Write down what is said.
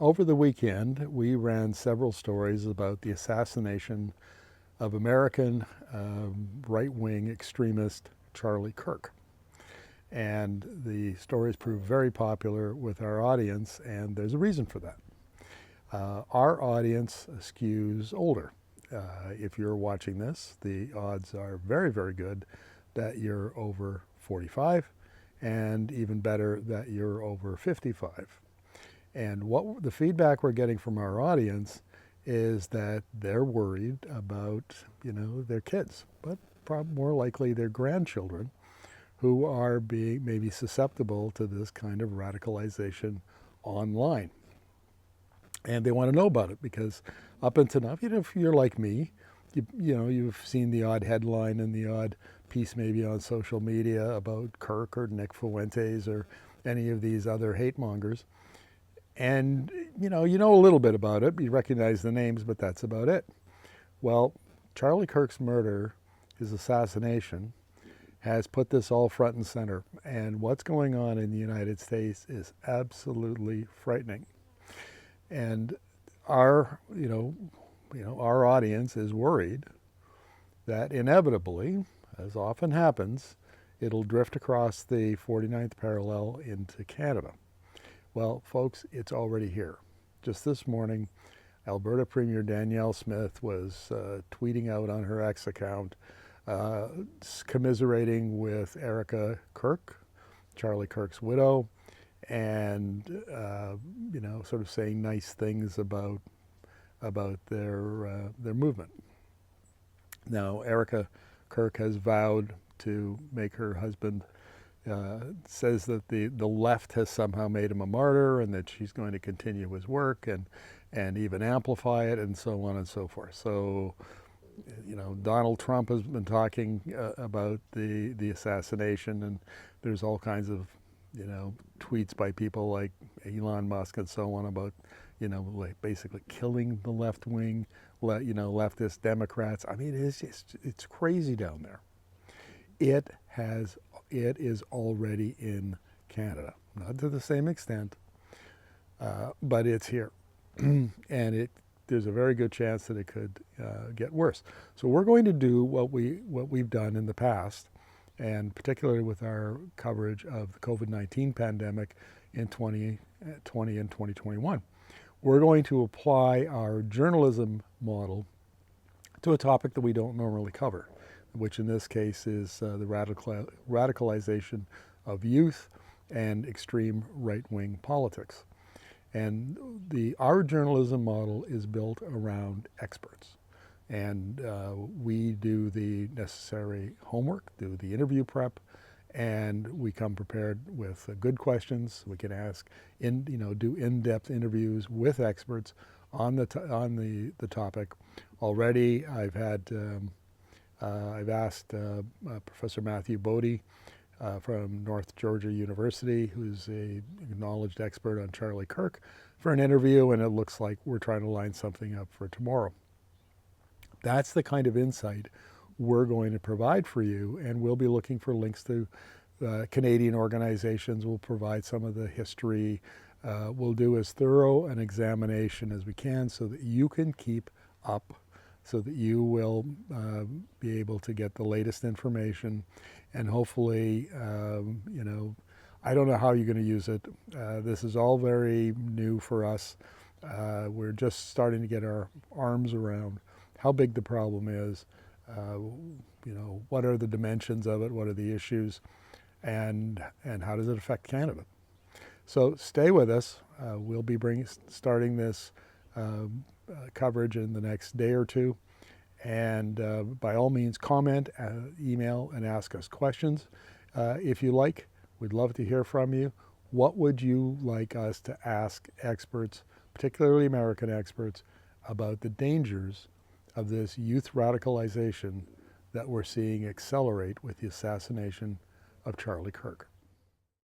Over the weekend, we ran several stories about the assassination of American right-wing extremist Charlie Kirk. And the stories proved very popular with our audience, and there's a reason for that. Our audience skews older. If you're watching this, the odds are very, very good that you're over 45, and even better that you're over 55. And what the feedback we're getting from our audience is that they're worried about, their kids, but probably more likely their grandchildren, who are being maybe susceptible to this kind of radicalization online. And they want to know about it because up until now, if you're like me, you've seen the odd headline and the odd piece maybe on social media about Kirk or Nick Fuentes or any of these other hate mongers. And you know a little bit about it, you recognize the names, but that's about it. Well, Charlie Kirk's murder, his assassination, has put this all front and center. And what's going on in the United States is absolutely frightening. And our audience is worried that inevitably, as often happens, it'll drift across the 49th parallel into Canada. Well, folks, it's already here. Just this morning, Alberta Premier Danielle Smith was tweeting out on her X account, commiserating with Erica Kirk, Charlie Kirk's widow, and sort of saying nice things about their movement. Now, Erica Kirk has vowed to make her husband. Says that the left has somehow made him a martyr and that she's going to continue his work and even amplify it and so on and so forth. So, Donald Trump has been talking about the assassination, and there's all kinds of, tweets by people like Elon Musk and so on about, like basically killing the left wing, leftist Democrats. I mean, it's crazy down there. It is already in Canada, not to the same extent, but it's here, and there's a very good chance that it could get worse. So we're going to do what we've done in the past, and particularly with our coverage of the COVID-19 pandemic in 2020 and 2021. We're going to apply our journalism model to a topic that we don't normally cover, which in this case is the radicalization of youth and extreme right-wing politics. And our journalism model is built around experts. And we do the necessary homework, do the interview prep, and we come prepared with good questions. We can do in-depth interviews with experts on the topic. Already, I've asked Professor Matthew Bodie from North Georgia University, who's an acknowledged expert on Charlie Kirk, for an interview, and it looks like we're trying to line something up for tomorrow. That's the kind of insight we're going to provide for you, and we'll be looking for links to Canadian organizations. We'll provide some of the history. We'll do as thorough an examination as we can so that you can keep up, so that you will be able to get the latest information, and hopefully, I don't know how you're going to use it. This is all very new for us. We're just starting to get our arms around how big the problem is, what are the dimensions of it, what are the issues, and how does it affect Canada. So stay with us. We'll be starting this coverage in the next day or two. And by all means, comment, email, and ask us questions. If you like, we'd love to hear from you. What would you like us to ask experts, particularly American experts, about the dangers of this youth radicalization that we're seeing accelerate with the assassination of Charlie Kirk?